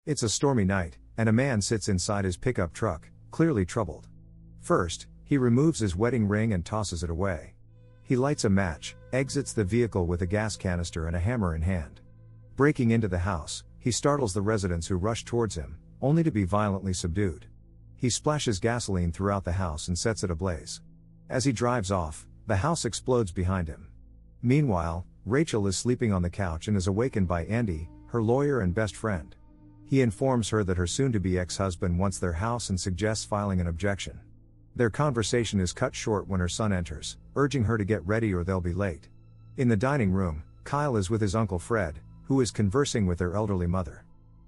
It's a stormy night, and a man sits inside his pickup truck, clearly troubled. First, he removes his wedding ring and tosses it away. He lights a match, exits the vehicle with a gas canister and a hammer in hand. Breaking into the house, he startles the residents who rush towards him, only to be violently subdued. He splashes gasoline throughout the house and sets it ablaze. As he drives off, the house explodes behind him. Meanwhile, Rachel is sleeping on the couch and is awakened by Andy, her lawyer and best friend. He informs her that her soon-to-be ex-husband wants their house and suggests filing an objection. Their conversation is cut short when her son enters, urging her to get ready or they'll be late. In the dining room, Kyle is with his uncle Fred, who is conversing with their elderly mother.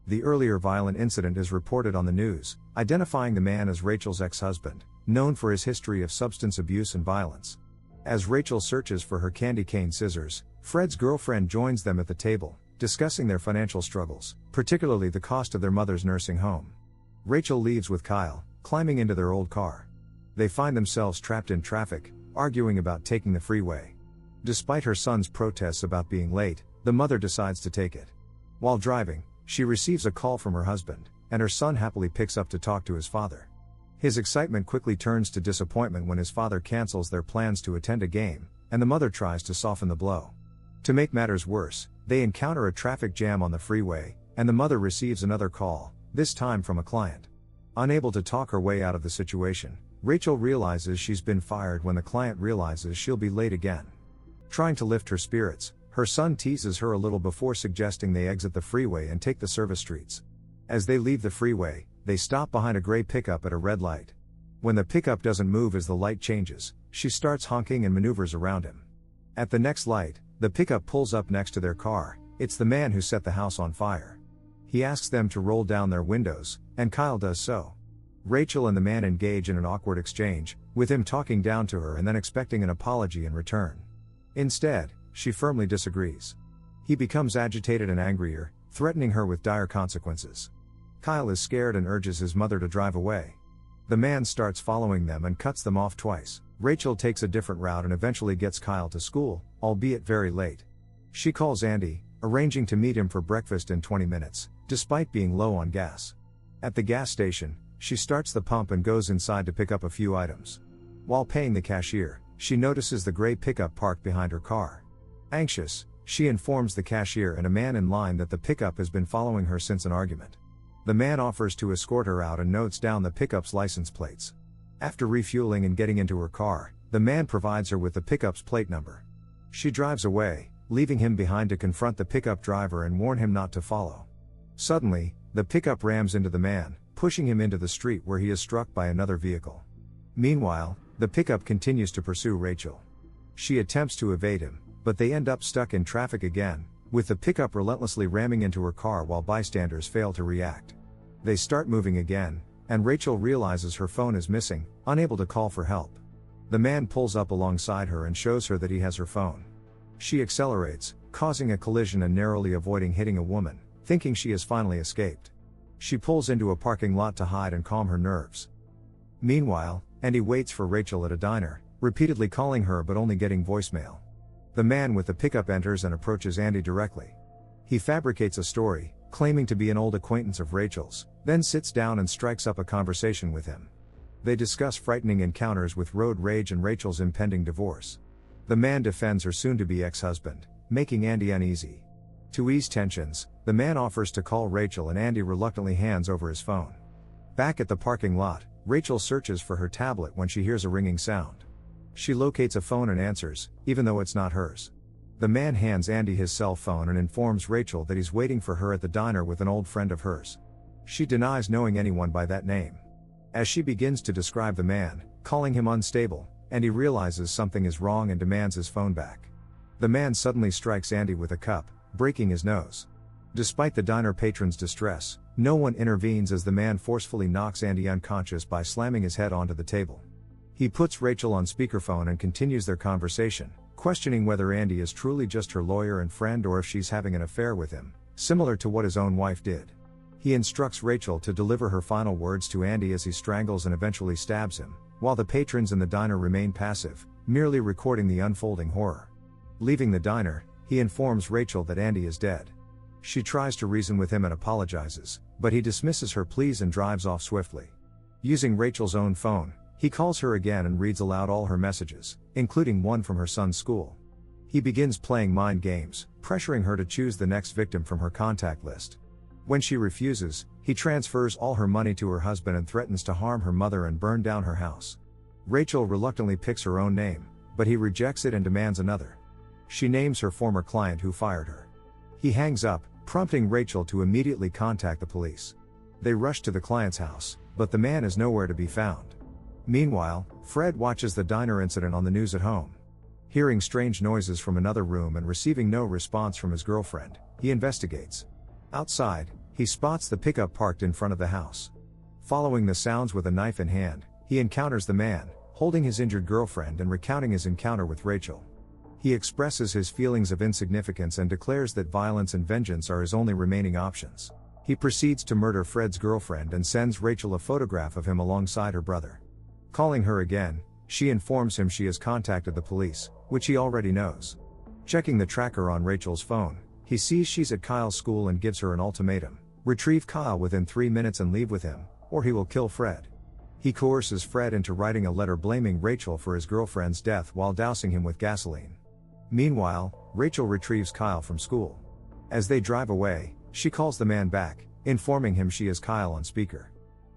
The earlier violent incident is reported on the news, identifying the man as Rachel's ex-husband, known for his history of substance abuse and violence. As Rachel searches for her candy cane scissors, Fred's girlfriend joins them at the table, discussing their financial struggles, particularly the cost of their mother's nursing home. Rachel leaves with Kyle, climbing into their old car. They find themselves trapped in traffic, arguing about taking the freeway. Despite her son's protests about being late, the mother decides to take it. While driving, she receives a call from her husband, and her son happily picks up to talk to his father. His excitement quickly turns to disappointment when his father cancels their plans to attend a game, and the mother tries to soften the blow. To make matters worse, they encounter a traffic jam on the freeway, and the mother receives another call, this time from a client. Unable to talk her way out of the situation, Rachel realizes she's been fired when the client realizes she'll be late again. Trying to lift her spirits, her son teases her a little before suggesting they exit the freeway and take the service streets. As they leave the freeway, they stop behind a gray pickup at a red light. When the pickup doesn't move as the light changes, she starts honking and maneuvers around him. At the next light, the pickup pulls up next to their car. It's the man who set the house on fire. He asks them to roll down their windows, and Kyle does so. Rachel and the man engage in an awkward exchange, with him talking down to her and then expecting an apology in return. Instead, she firmly disagrees. He becomes agitated and angrier, threatening her with dire consequences. Kyle is scared and urges his mother to drive away. The man starts following them and cuts them off twice. Rachel takes a different route and eventually gets Kyle to school, albeit very late. She calls Andy, arranging to meet him for breakfast in 20 minutes, despite being low on gas. At the gas station, she starts the pump and goes inside to pick up a few items. While paying the cashier, she notices the gray pickup parked behind her car. Anxious, she informs the cashier and a man in line that the pickup has been following her since an argument. The man offers to escort her out and notes down the pickup's license plates. After refueling and getting into her car, the man provides her with the pickup's plate number. She drives away, leaving him behind to confront the pickup driver and warn him not to follow. Suddenly, the pickup rams into the man, pushing him into the street where he is struck by another vehicle. Meanwhile, the pickup continues to pursue Rachel. She attempts to evade him, but they end up stuck in traffic again, with the pickup relentlessly ramming into her car while bystanders fail to react. They start moving again, and Rachel realizes her phone is missing, unable to call for help. The man pulls up alongside her and shows her that he has her phone. She accelerates, causing a collision and narrowly avoiding hitting a woman, thinking she has finally escaped. She pulls into a parking lot to hide and calm her nerves. Meanwhile, Andy waits for Rachel at a diner, repeatedly calling her but only getting voicemail. The man with the pickup enters and approaches Andy directly. He fabricates a story, claiming to be an old acquaintance of Rachel's, then sits down and strikes up a conversation with him. They discuss frightening encounters with road rage and Rachel's impending divorce. The man defends her soon-to-be ex-husband, making Andy uneasy. To ease tensions, the man offers to call Rachel and Andy reluctantly hands over his phone. Back at the parking lot, Rachel searches for her tablet when she hears a ringing sound. She locates a phone and answers, even though it's not hers. The man hands Andy his cell phone and informs Rachel that he's waiting for her at the diner with an old friend of hers. She denies knowing anyone by that name. As she begins to describe the man, calling him unstable, Andy realizes something is wrong and demands his phone back. The man suddenly strikes Andy with a cup, breaking his nose. Despite the diner patron's distress, no one intervenes as the man forcefully knocks Andy unconscious by slamming his head onto the table. He puts Rachel on speakerphone and continues their conversation, questioning whether Andy is truly just her lawyer and friend or if she's having an affair with him, similar to what his own wife did. He instructs Rachel to deliver her final words to Andy as he strangles and eventually stabs him, while the patrons in the diner remain passive, merely recording the unfolding horror. Leaving the diner, he informs Rachel that Andy is dead. She tries to reason with him and apologizes, but he dismisses her pleas and drives off swiftly. Using Rachel's own phone, he calls her again and reads aloud all her messages, including one from her son's school. He begins playing mind games, pressuring her to choose the next victim from her contact list. When she refuses, he transfers all her money to her husband and threatens to harm her mother and burn down her house. Rachel reluctantly picks her own name, but he rejects it and demands another. She names her former client who fired her. He hangs up, prompting Rachel to immediately contact the police. They rush to the client's house, but the man is nowhere to be found. Meanwhile, Fred watches the diner incident on the news at home. Hearing strange noises from another room and receiving no response from his girlfriend, he investigates. Outside, he spots the pickup parked in front of the house. Following the sounds with a knife in hand, he encounters the man, holding his injured girlfriend and recounting his encounter with Rachel. He expresses his feelings of insignificance and declares that violence and vengeance are his only remaining options. He proceeds to murder Fred's girlfriend and sends Rachel a photograph of him alongside her brother. Calling her again, she informs him she has contacted the police, which he already knows. Checking the tracker on Rachel's phone, he sees she's at Kyle's school and gives her an ultimatum: retrieve Kyle within 3 minutes and leave with him, or he will kill Fred. He coerces Fred into writing a letter blaming Rachel for his girlfriend's death while dousing him with gasoline. Meanwhile, Rachel retrieves Kyle from school. As they drive away, she calls the man back, informing him she is Kyle on speaker.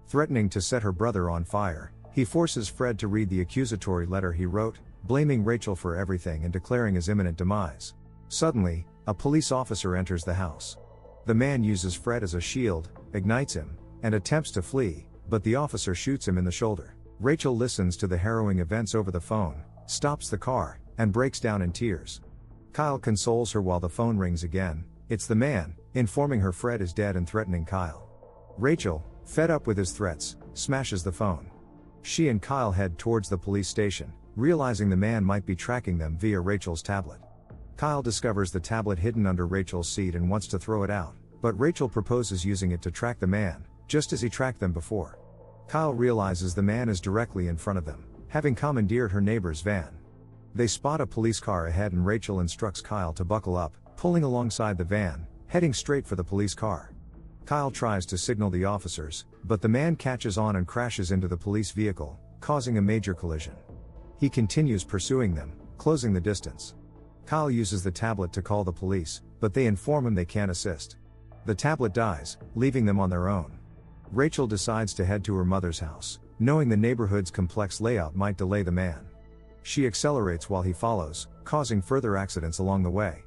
Threatening to set her brother on fire, he forces Fred to read the accusatory letter he wrote, blaming Rachel for everything and declaring his imminent demise. Suddenly, a police officer enters the house. The man uses Fred as a shield, ignites him, and attempts to flee, but the officer shoots him in the shoulder. Rachel listens to the harrowing events over the phone, stops the car, and breaks down in tears. Kyle consoles her while the phone rings again. It's the man, informing her Fred is dead and threatening Kyle. Rachel, fed up with his threats, smashes the phone. She and Kyle head towards the police station, realizing the man might be tracking them via Rachel's tablet. Kyle discovers the tablet hidden under Rachel's seat and wants to throw it out, but Rachel proposes using it to track the man, just as he tracked them before. Kyle realizes the man is directly in front of them, having commandeered her neighbor's van. They spot a police car ahead and Rachel instructs Kyle to buckle up, pulling alongside the van, heading straight for the police car. Kyle tries to signal the officers, but the man catches on and crashes into the police vehicle, causing a major collision. He continues pursuing them, closing the distance. Kyle uses the tablet to call the police, but they inform him they can't assist. The tablet dies, leaving them on their own. Rachel decides to head to her mother's house, knowing the neighborhood's complex layout might delay the man. She accelerates while he follows, causing further accidents along the way.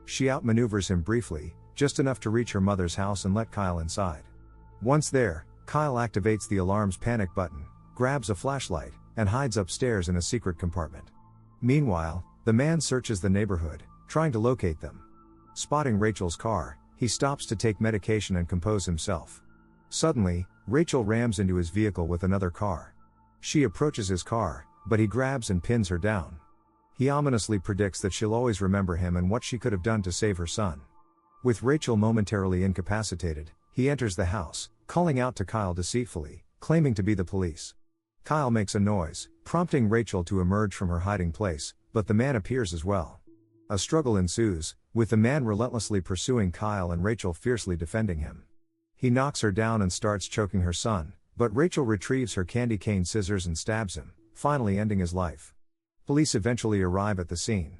She outmaneuvers him briefly, just enough to reach her mother's house and let Kyle inside. Once there, Kyle activates the alarm's panic button, grabs a flashlight, and hides upstairs in a secret compartment. Meanwhile, the man searches the neighborhood, trying to locate them. Spotting Rachel's car, he stops to take medication and compose himself. Suddenly, Rachel rams into his vehicle with another car. She approaches his car, but he grabs and pins her down. He ominously predicts that she'll always remember him and what she could have done to save her son. With Rachel momentarily incapacitated, he enters the house, calling out to Kyle deceitfully, claiming to be the police. Kyle makes a noise, prompting Rachel to emerge from her hiding place, but the man appears as well. A struggle ensues, with the man relentlessly pursuing Kyle and Rachel fiercely defending him. He knocks her down and starts choking her son, but Rachel retrieves her candy cane scissors and stabs him, finally ending his life. Police eventually arrive at the scene.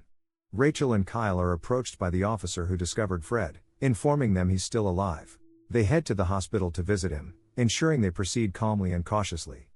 Rachel and Kyle are approached by the officer who discovered Fred, informing them he's still alive. They head to the hospital to visit him, ensuring they proceed calmly and cautiously.